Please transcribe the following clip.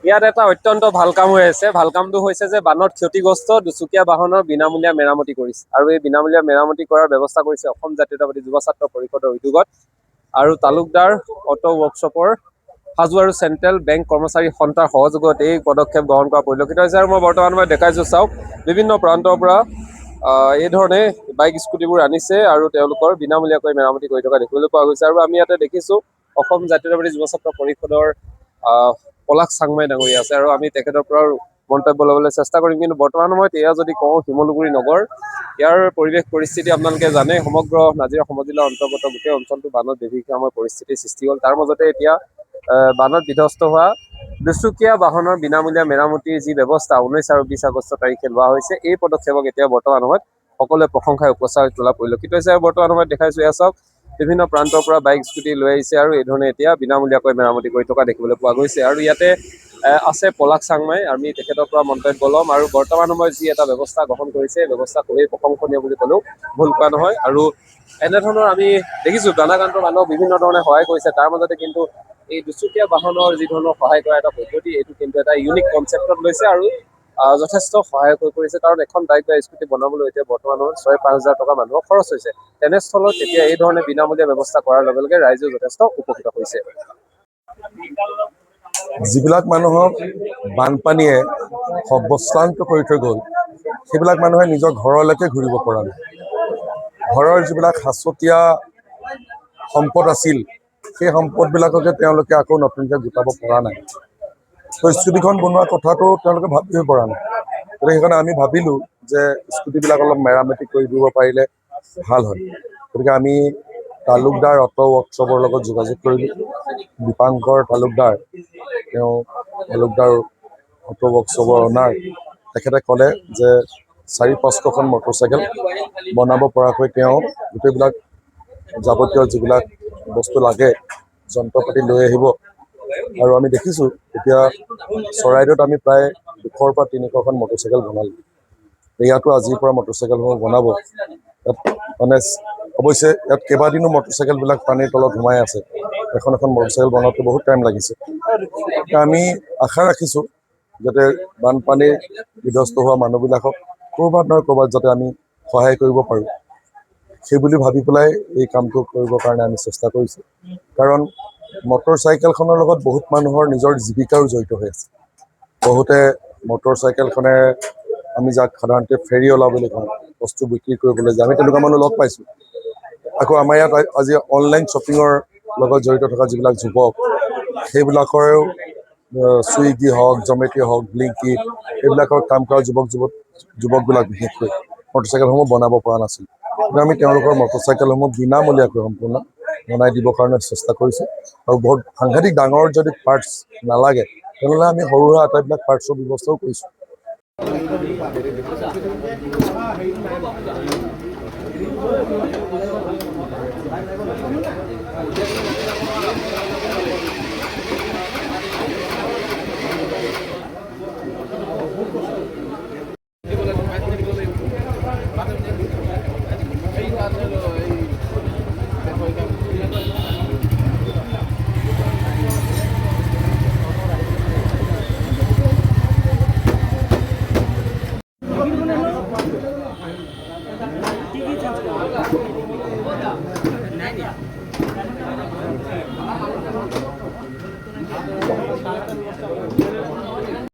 ইয়াত এটা অত্যন্ত ভাল কাম হৈ আছে। ভাল কামটো হৈছে যে বানত ক্ষতিগ্ৰস্ত দুচকীয়া বাহনৰ বিনামূলীয়া মেৰামতি কৰিছে, আৰু এই বিনামূলীয়া মেৰামতি কৰাৰ ব্যৱস্থা কৰিছে অসম জাতীয়তাবাদী যুৱ ছাত্ৰ পৰিষদৰ উদ্যোগত আৰু তালুকদাৰ অটো ৱৰ্কশ্বপৰ সাজু আৰু চেণ্ট্ৰেল বেংক কৰ্মচাৰী সন্থাৰ সহযোগত এই পদক্ষেপ গ্ৰহণ কৰা পৰিলক্ষিত হৈছে। আৰু মই বৰ্তমান সময়ত দেখাইছোঁ, চাওক, বিভিন্ন প্ৰান্তৰ পৰা এই ধৰণে বাইক স্কুটিবোৰ আনিছে আৰু তেওঁলোকৰ বিনামূলীয়াকৈ মেৰামতি কৰি থকা দেখিবলৈ পোৱা গৈছে। আৰু আমি ইয়াতে দেখিছোঁ অসম জাতীয়তাবাদী যুৱ ছাত্ৰ পৰিষদৰ পলাশ চাংমাই ডাঙৰীয়া আছে, আৰু আমি তেখেতৰ পৰা মন্তব্য ল'বলৈ চেষ্টা কৰিম। কিন্তু বৰ্তমান সময়ত এয়া যদি কওঁ, শিমলুগুৰি নগৰ ইয়াৰ পৰিৱেশ পৰিস্থিতি আপোনালোকে জানে, সমগ্ৰ নাজিৰা সমজিলা অন্তৰ্গত গোটেই অঞ্চলটো বানত বিভীষিকাময় পৰিস্থিতিৰ সৃষ্টি হ'ল। তাৰ মাজতে এতিয়া বানত বিধ্বস্ত হোৱা দুচকীয়া বাহনৰ বিনামূলীয়া মেৰামতিৰ যি ব্যৱস্থা 19 আৰু 20 আগষ্ট তাৰিখে লোৱা হৈছে, এই পদক্ষেপক এতিয়া বৰ্তমান সময়ত সকলোৱে প্ৰশংসাই উপচাৰ তোলা পৰিলক্ষিত হৈছে। আৰু বৰ্তমান সময়ত দেখাইছোঁ, এয়া চাওক, বিভিন্ন প্ৰান্তৰ পৰা বাইক স্কুটি লৈ আহিছে আৰু এই ধৰণে এতিয়া বিনামূলীয়াকৈ মেৰামতি কৰি থকা দেখিবলৈ পোৱা গৈছে। আৰু ইয়াতে আছে পলাশ চাংমাই, আমি তেখেতৰ পৰা মন্তব্য ল'ম। আৰু বৰ্তমান সময়ত যি এটা ব্যৱস্থা গ্ৰহণ কৰিছে, ব্যৱস্থা খুবেই প্ৰশংসনীয় বুলি ক'লেও ভুল কোৱা নহয়। আৰু এনেধৰণৰ আমি দেখিছোঁ গানাগান্তৰ মানুহক বিভিন্ন ধৰণে সহায় কৰিছে, তাৰ মাজতে কিন্তু এই দুচকীয়া বাহনৰ যি ধৰণৰ সহায় কৰা এটা পদ্ধতি, এইটো কিন্তু এটা ইউনিক কনচেপ্টত লৈছে আৰু যথেষ্ট সহায়ক হৈ পৰিছে। কাৰণ এখন বাইক বা স্কুটি বনাবলৈ এতিয়া বৰ্তমানত 6-5 হাজাৰ টকা মানুহৰ খৰচ হৈছে। তেনেস্থলত এতিয়া এই ধৰণে বিনামূলীয়া ব্যৱস্থা কৰাৰ লগে লগে ৰাইজেও যথেষ্ট উপকৃত হৈছে। যিবিলাক মানুহক বানপানীয়ে সৰ্বশ্ৰান্ত কৰি থৈ গ'ল, সেইবিলাক মানুহে নিজৰ ঘৰলৈকে ঘূৰিব পৰা নাই। ঘৰৰ যিবিলাক সাঁচতীয়া সম্পদ আছিল, সেই সম্পদবিলাককে তেওঁলোকে আকৌ নতুনকৈ গোটাব পৰা নাই। স্কুটিখন বনোৱা কথাটো তেওঁলোকে ভাবিব পৰা নাই। গতিকে সেইকাৰণে আমি ভাবিলোঁ যে স্কুটিবিলাক অলপ মেৰামতি কৰি দিব পাৰিলে ভাল হয়। গতিকে আমি তালুকদাৰ অটো ৱৰ্কশ্বপৰ লগত যোগাযোগ কৰিলোঁ। দীপাংকৰ তালুকদাৰ, তেওঁ তালুকদাৰ অটো ৱৰ্কশ্বপৰ অনাৰ, তেখেতে ক'লে যে 400-500খন মটৰচাইকেল বনাব পৰাকৈ তেওঁ গোটেইবিলাক যাৱতীয় যিবিলাক বস্তু লাগে যন্ত্ৰ পাতি লৈ আহিব। আৰু আমি দেখিছোঁ এতিয়া চৰাইদেউত আমি প্ৰায় 200 পৰা 300খন মটৰচাইকেল বনালোঁ। ইয়াতো আজিৰ পৰা মটৰচাইকেলসমূহ বনাব। ইয়াত মানে অৱশ্যে ইয়াত কেইবাদিনো মটৰচাইকেলবিলাক পানীৰ তলত সোমাই আছে। এখন এখন মটৰচাইকেল বনাওঁতে বহুত টাইম লাগিছে। আমি আশা ৰাখিছোঁ যাতে বানপানীৰ বিধ্বস্ত হোৱা মানুহবিলাকক ক'ৰবাত নহয় ক'ৰবাত যাতে আমি সহায় কৰিব পাৰোঁ, সেইবুলি ভাবি পেলাই এই কামটো কৰিবৰ কাৰণে আমি চেষ্টা কৰিছোঁ। কাৰণ মটৰচাইকেলখনৰ লগত বহুত মানুহৰ নিজৰ জীৱিকাও জড়িত হৈ আছে। বহুতে মটৰচাইকেলখনে, আমি যাক সাধাৰণতে ফেৰীঅলা বুলি কওঁ, বস্তু বিক্ৰী কৰিবলৈ যায়, আমি তেনেকুৱা মানুহ লগ পাইছোঁ। আকৌ আমাৰ ইয়াত আজি অনলাইন শ্বপিঙৰ লগত জড়িত থকা যিবিলাক যুৱক, সেইবিলাকৰেও চুইগি হওক, জমেটো হওক, ব্লিংকিট, এইবিলাকৰ কাম কৰা যুৱকবিলাক বিশেষকৈ মটৰচাইকেলসমূহ বনাব পৰা নাছিল। কিন্তু আমি তেওঁলোকৰ মটৰচাইকেলসমূহ বিনামূলীয়াকৈ সম্পূৰ্ণ বনাই দিবৰ কাৰণে চেষ্টা কৰিছোঁ। আৰু বহুত সাংঘাতিক ডাঙৰ যদি পাৰ্টছ নালাগে, তেনেহ'লে আমি সৰু সুৰা আটাইবিলাক পাৰ্টছৰ ব্যৱস্থাও কৰিছোঁ।